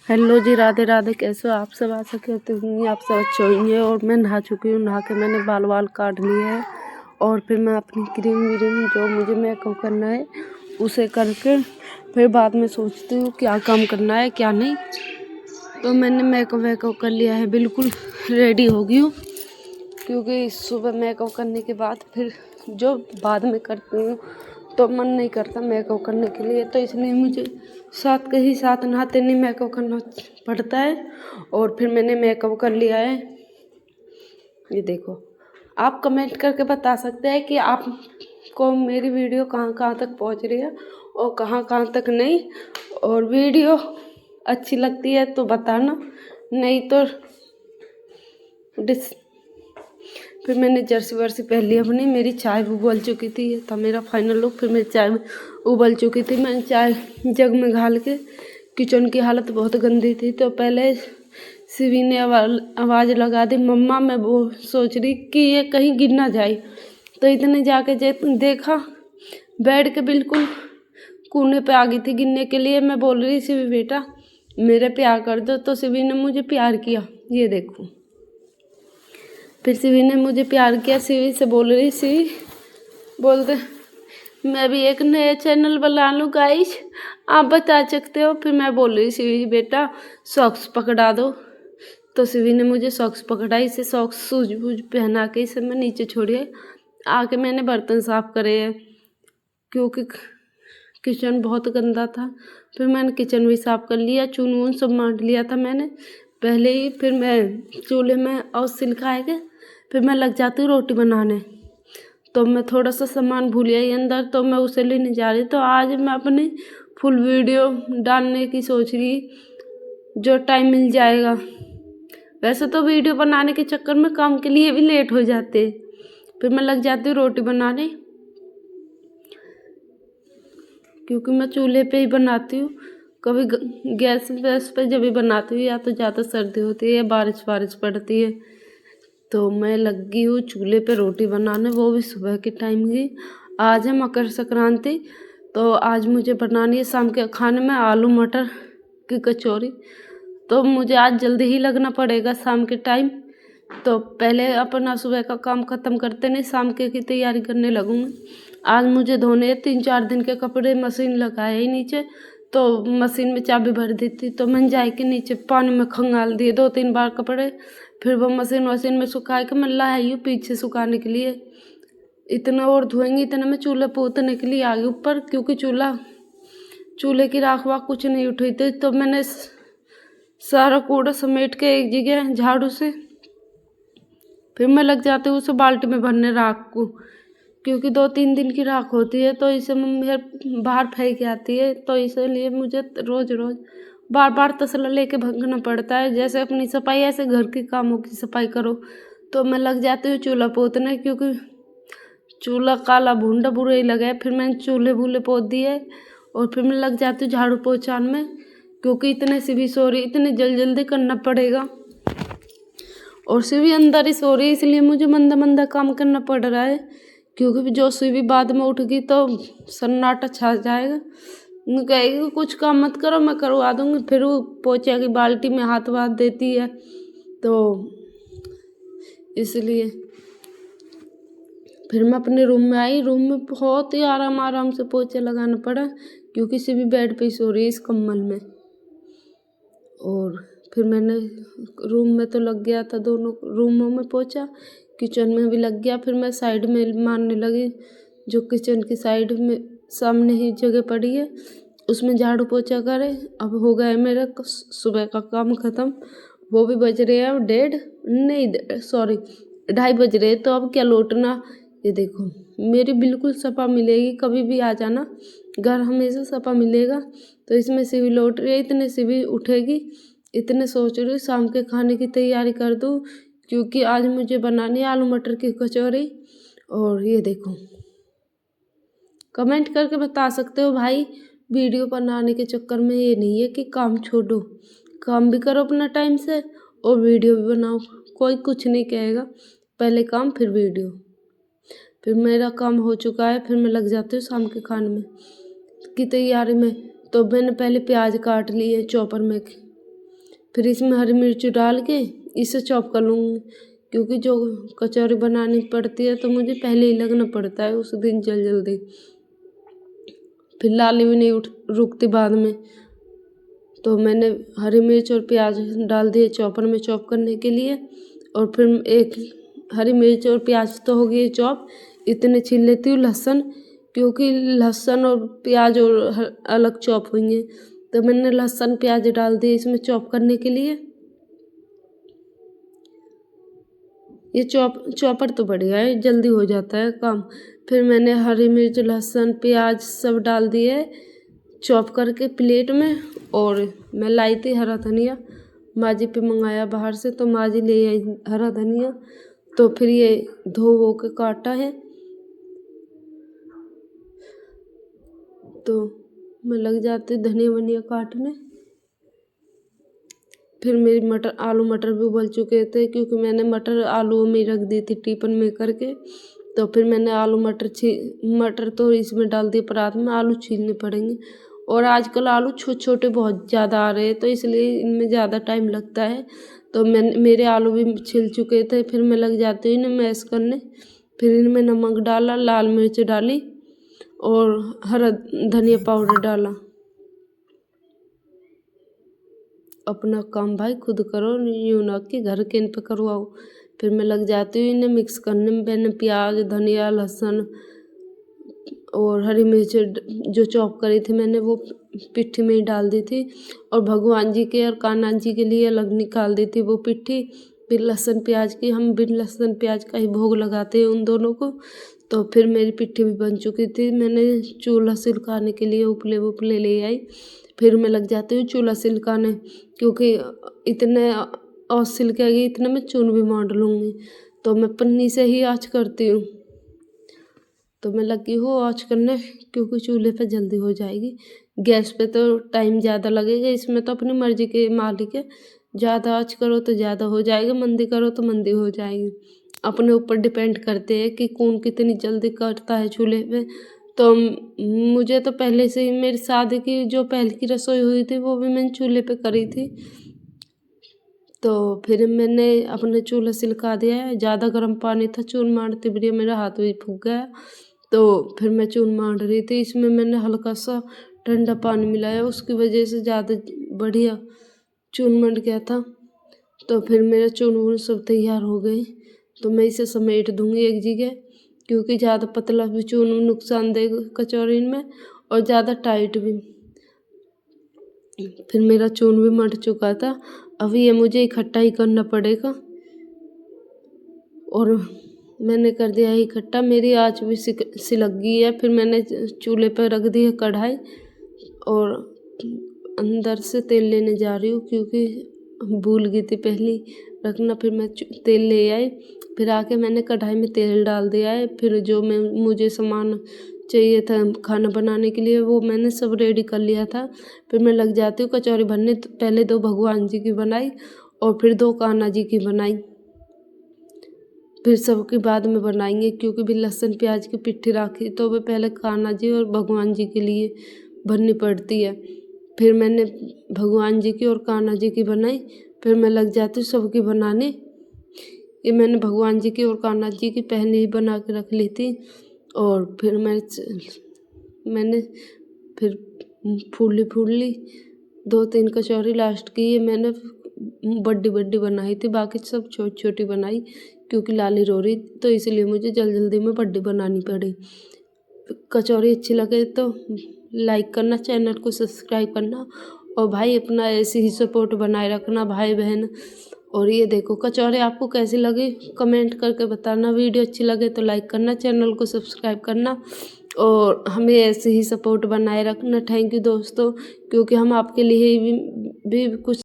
Hello जी, राधे राधे। कैसे हो आप सब? आशा करती हूँ आप सब अच्छे होंगे। और मैं नहा चुकी हूँ। नहा के मैंने बाल वाल काट लिए हैं और फिर मैं अपनी क्रीम व्रीम जो मुझे मेकअप करना है उसे करके फिर बाद में सोचती हूँ क्या काम करना है क्या नहीं। तो मैंने मेकअप वेकअप कर लिया है, बिल्कुल रेडी हो गई हूँ, क्योंकि सुबह मेकअप करने के बाद फिर जो बाद में करती हूँ तो मन नहीं करता मेकअप करने के लिए, तो इसलिए मुझे साथ के ही साथ नहाते नहीं मेकअप करना पड़ता है। और फिर मैंने मेकअप कर लिया है। ये देखो, आप कमेंट करके बता सकते हैं कि आपको मेरी वीडियो कहाँ कहाँ तक पहुँच रही है और कहाँ कहाँ तक नहीं। और वीडियो अच्छी लगती है तो बताना, नहीं तो फिर मैंने जर्सी वर्सी पहन ली अपनी। मेरी चाय भी उबल चुकी थी, ये था मेरा फाइनल लुक। फिर मेरी चाय उबल चुकी थी, मैंने चाय जग में घाल के, किचन की हालत बहुत गंदी थी तो पहले शिवी ने आवाज़ लगा दी, मम्मा मैं वो सोच रही कि ये कहीं गिर ना जाए। तो इतने जाके देखा बेड के बिल्कुल कोने पे आ गई थी गिरने के लिए। मैं बोल रही शिवी बेटा मेरे प्यार कर दो, तो शिवी ने मुझे प्यार किया। ये देखो, फिर शिवी ने मुझे प्यार किया। शिवी से बोल रही, शिवी बोलते मैं भी एक नया चैनल बना लूँ गाइस, आप बता सकते हो। फिर मैं बोल रही शिवी बेटा सॉक्स पकड़ा दो, तो शिवी ने मुझे सॉक्स पकड़ाई। इसे सॉक्स सूज बूझ पहना के इसे मैं नीचे छोड़िए आके मैंने बर्तन साफ करे है, क्योंकि किचन बहुत गंदा था। फिर मैंने किचन भी साफ कर लिया, चून वून सब मांड लिया था मैंने पहले ही। फिर मैं चूल्हे में और सिलकाए के फिर मैं लग जाती हूँ रोटी बनाने। तो मैं थोड़ा सा सामान भूल आई अंदर, तो मैं उसे लेने जा रही। तो आज मैं अपनी फुल वीडियो डालने की सोच रही, जो टाइम मिल जाएगा। वैसे तो वीडियो बनाने के चक्कर में काम के लिए भी लेट हो जाते। फिर मैं लग जाती हूँ रोटी बनाने, क्योंकि मैं चूल्हे पे ही बनाती हूँ। कभी गैस वैस पे जब भी बनाती हूँ या तो ज़्यादा सर्दी होती है या बारिश पड़ती है, तो मैं लगी हूँ चूल्हे पे रोटी बनाने, वो भी सुबह के टाइम की। आज है मकर संक्रांति, तो आज मुझे बनानी है शाम के खाने में आलू मटर की कचौरी। तो मुझे आज जल्दी ही लगना पड़ेगा शाम के टाइम। तो पहले अपना सुबह का काम ख़त्म करते नहीं शाम के की तैयारी करने लगूँगी। आज मुझे धोने 3-4 दिन के कपड़े, मशीन लगाए ही नीचे, तो मशीन में चाबी भर दी थी, तो मैंने जाए के नीचे पानी में खंगाल दिए 2-3 बार कपड़े। फिर वो मशीन में सुखा के मैं लाई हूँ पीछे सुखाने के लिए। इतना और धोएंगे, इतना मैं चूल्हे पोतने के लिए आ गई ऊपर, क्योंकि चूल्हे की राख वाख कुछ नहीं उठी थी। तो मैंने सारा कूड़ा समेट के एक जगह झाड़ू से फिर मैं लग जाती हूँ उसे बाल्टी में भरने राख को, क्योंकि 2-3 दिन की राख होती है तो इसे मम्मी बाहर फेंक आती है। तो इसलिए मुझे रोज़ बार बार तसला लेके भगना पड़ता है। जैसे अपनी सफाई ऐसे घर के कामों की सफाई करो। तो मैं लग जाती हूँ चूल्हा पोतने, क्योंकि चूल्हा काला भूंडा बुरा ही लगा है। फिर मैंने चूल्हे भूले पोत दिए और फिर मैं लग जाती हूँ झाड़ू पोछान में, क्योंकि इतने से भी सो रही, इतने जल्दी करना पड़ेगा। और शिवी अंदर ही सो रही है, इसलिए मुझे मंदा मंदा काम करना पड़ रहा है, क्योंकि जो शिवी बाद में उठ गई तो सन्नाटा छा जाएगा। कहेगी कुछ काम मत करो, मैं करवा दूंगी। फिर वो पोछे की बाल्टी में हाथ वाथ देती है, तो इसलिए फिर मैं अपने रूम में आई। रूम में बहुत ही आराम से पोछे लगाना पड़ा, क्योंकि शिवी बेड पे ही सो रही है इस कम्बल में। और फिर मैंने रूम में तो लग गया था, दोनों रूमों में पोछा, किचन में भी लग गया। फिर मैं साइड में मारने लगी, जो किचन की साइड में सामने ही जगह पड़ी है उसमें झाड़ू पोछा करे। अब हो गया मेरा सुबह का काम ख़त्म। वो भी बज रहे हैं अब 2:30 बज रहे। तो अब क्या लौटना। ये देखो मेरी बिल्कुल सफा मिलेगी, कभी भी आ जाना, घर हमेशा सफा मिलेगा। तो इसमें शिवी लौट रही है, इतने शिवी उठेगी, इतने सोच रही शाम के खाने की तैयारी कर दूँ, क्योंकि आज मुझे बनानी है आलू मटर की कचौरी। और ये देखो, कमेंट करके बता सकते हो भाई, वीडियो बनाने के चक्कर में ये नहीं है कि काम छोड़ो, काम भी करो अपना टाइम से और वीडियो भी बनाओ, कोई कुछ नहीं कहेगा। पहले काम फिर वीडियो। फिर मेरा काम हो चुका है, फिर मैं लग जाती हूँ शाम के खाने की तैयारी में। तो मैंने पहले प्याज काट लिए चॉपर में, फिर इसमें हरी मिर्च डाल के इसे चॉप कर लूँगी, क्योंकि जो कचौरी बनानी पड़ती है तो मुझे पहले ही लगना पड़ता है उस दिन जल्दी। फिर लाली भी नहीं रुकती बाद में, तो मैंने हरी मिर्च और प्याज डाल दिए चॉपर में चॉप करने के लिए। और फिर एक हरी मिर्च और प्याज तो हो गई चॉप, इतने छील लेती हूँ लहसुन, क्योंकि लहसुन और प्याज और अलग चॉप होंगे। तो मैंने लहसुन प्याज डाल दिए इसमें चॉप करने के लिए। ये चॉपर तो बढ़िया है, जल्दी हो जाता है काम। फिर मैंने हरी मिर्च लहसुन प्याज सब डाल दिए चॉप करके प्लेट में। और मैं लाई थी हरा धनिया, माँ जी पे मंगाया बाहर से, तो माँ जी ले आई हरा धनिया। तो फिर ये धो वो के काटा है, तो मैं लग जाती धनिया वनिया काटने। फिर मेरी आलू मटर भी उबल चुके थे, क्योंकि मैंने मटर आलू में रख दी थी टिफिन में करके। तो फिर मैंने आलू मटर तो इसमें डाल दिए परात में, आलू छीलने पड़ेंगे। और आजकल आलू छोटे छोटे बहुत ज़्यादा आ रहे हैं, तो इसलिए इनमें ज़्यादा टाइम लगता है। तो मेरे आलू भी छिल चुके थे, फिर मैं लग जाती हूँ इन्हें मैश करने। फिर इनमें नमक डाला, लाल मिर्च डाली और हरा धनिया पाउडर डाला। अपना काम भाई खुद करो, यूँ ना कि घर के इन पे करवाओ। फिर मैं लग जाती हूँ इन्हें मिक्स करने में। मैंने प्याज धनिया लहसुन और हरी मिर्च जो चॉप करी थी मैंने, वो पिट्ठी में ही डाल दी थी। और भगवान जी के और कान्हा जी के लिए अलग निकाल दी थी वो पिट्ठी। फिर लहसुन प्याज की, हम बिन लहसुन प्याज का ही भोग लगाते हैं उन दोनों को। तो फिर मेरी पिट्ठी भी बन चुकी थी, मैंने चूल्हा सिलकाने के लिए उपले ले आई। फिर मैं लग जाती हूँ चूल्हा सिलकाने, क्योंकि इतने और सिलकेगी इतने में चून भी मांड लूँगी। तो मैं पन्नी से ही आँच करती हूँ। तो मैं लगी हूँ आँच करने, क्योंकि चूल्हे पे जल्दी हो जाएगी। गैस पे तो टाइम ज़्यादा लगेगा, इसमें तो अपनी मर्जी के मालिक है। ज़्यादा आँच करो तो ज़्यादा हो जाएगा, मंदी करो तो मंदी हो जाएगी। अपने ऊपर डिपेंड करते हैं कि कौन कितनी जल्दी करता है चूल्हे पे। तो मुझे तो पहले से ही मेरी शादी की जो पहले की रसोई हुई थी वो भी मैंने चूल्हे पे करी थी। तो फिर मैंने अपने चूल्हा सिलका दिया है। ज़्यादा गर्म पानी था, चून मारते बढ़िया मेरा हाथ भी फूक गया। तो फिर मैं चून मार रही थी, इसमें मैंने हल्का सा ठंडा पानी मिलाया, उसकी वजह से ज़्यादा बढ़िया चून मंड गया था। तो फिर मेरा चून वून सब तैयार हो गए। तो मैं इसे समेट दूँगी एक जगह, क्योंकि ज़्यादा पतला भी चून नुकसानदेह कचौरी में, और ज़्यादा टाइट भी। फिर मेरा चून भी मट चुका था, अभी ये मुझे इकट्ठा ही करना पड़ेगा। और मैंने कर दिया है इकट्ठा, मेरी आँच भी सिलक गई है। फिर मैंने चूल्हे पर रख दी है कढ़ाई, और अंदर से तेल लेने जा रही हूँ, क्योंकि भूल गई थी पहले रखना। फिर मैं तेल ले आई, फिर आके मैंने कढ़ाई में तेल डाल दिया है। फिर जो मुझे सामान चाहिए था खाना बनाने के लिए वो मैंने सब रेडी कर लिया था। फिर मैं लग जाती हूँ कचौरी भरने। पहले 2 भगवान जी की बनाई और फिर 2 कान्हा जी की बनाई। फिर सबके बाद में बनाएंगे, क्योंकि भी लहसुन प्याज की पिट्ठी राखी तो वे पहले कान्हा जी और भगवान जी के लिए भरनी पड़ती है। फिर मैंने भगवान जी की और कान्हा जी की बनाई। फिर मैं लग जाती हूँ सबकी बनाने। ये मैंने भगवान जी की और कान्हा जी की पहले ही बना के रख ली थी। और फिर मैंने फिर फूली 2-3 कचौरी लास्ट की ये मैंने बड़ी बनाई थी, बाकी सब छोटी छोटी बनाई, क्योंकि लाली रो रही तो इसलिए मुझे जल्दी में बड़ी बनानी पड़ी। कचौरी अच्छी लगे तो लाइक करना, चैनल को सब्सक्राइब करना, और भाई अपना ऐसे ही सपोर्ट बनाए रखना भाई बहन। और ये देखो कचौरी आपको कैसी लगी कमेंट करके बताना। वीडियो अच्छी लगे तो लाइक करना, चैनल को सब्सक्राइब करना, और हमें ऐसे ही सपोर्ट बनाए रखना। थैंक यू दोस्तों, क्योंकि हम आपके लिए भी कुछ